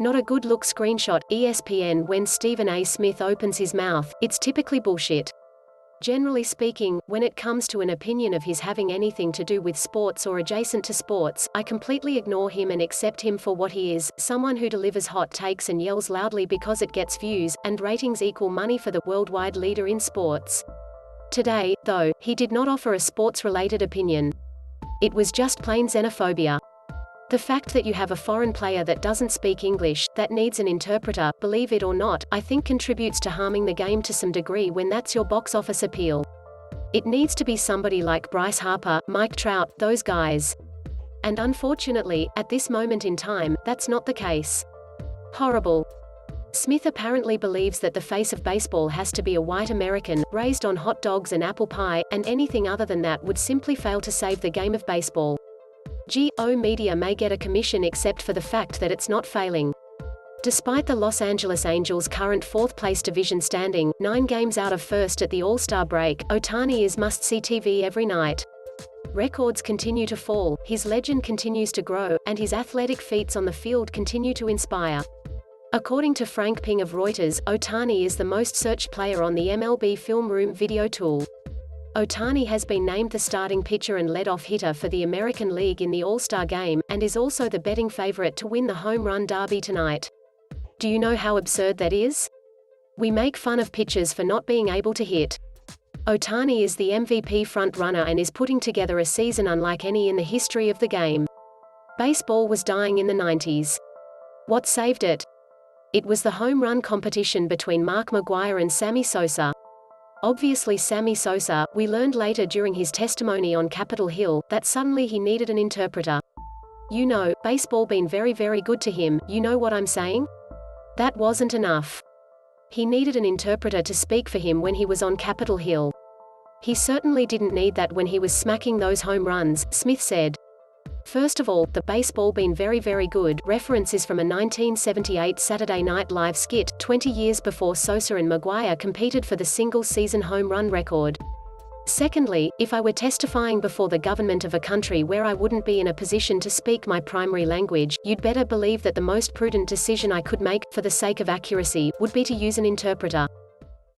Not a good look screenshot. ESPN when Stephen A. Smith opens his mouth, it's typically bullshit. Generally speaking, when it comes to an opinion of his having anything to do with sports or adjacent to sports, I completely ignore him and accept him for what he is, someone who delivers hot takes and yells loudly because it gets views, and ratings equal money for the worldwide leader in sports. Today, though, he did not offer a sports-related opinion. It was just plain xenophobia. The fact that you have a foreign player that doesn't speak English, that needs an interpreter, believe it or not, I think contributes to harming the game to some degree when that's your box office appeal. It needs to be somebody like Bryce Harper, Mike Trout, those guys. And unfortunately, at this moment in time, that's not the case. Horrible. Smith apparently believes that the face of baseball has to be a white American, raised on hot dogs and apple pie, and anything other than that would simply fail to save the game of baseball. GO media may get a commission except for the fact that it's not failing. Despite the Los Angeles Angels' current fourth-place division standing, 9 games out of first at the All-Star break, Ohtani is must-see TV every night. Records continue to fall, his legend continues to grow, and his athletic feats on the field continue to inspire. According to Frank Pingue of Reuters, Ohtani is the most searched player on the MLB Film Room video tool. Ohtani has been named the starting pitcher and leadoff hitter for the American League in the All-Star Game, and is also the betting favorite to win the home run derby tonight. Do you know how absurd that is? We make fun of pitchers for not being able to hit. Ohtani is the MVP front-runner and is putting together a season unlike any in the history of the game. Baseball was dying in the 90s. What saved it? It was the home run competition between McGwire and Sammy Sosa. Obviously Sammy Sosa, we learned later during his testimony on Capitol Hill, that suddenly he needed an interpreter. You know, baseball been very good to him, you know what I'm saying? That wasn't enough. He needed an interpreter to speak for him when he was on Capitol Hill. He certainly didn't need that when he was smacking those home runs, Smith said. First of all, the baseball been very good reference is from a 1978 Saturday Night Live skit, 20 years before Sosa and McGwire competed for the single-season home run record. Secondly, if I were testifying before the government of a country where I wouldn't be in a position to speak my primary language, you'd better believe that the most prudent decision I could make, for the sake of accuracy, would be to use an interpreter.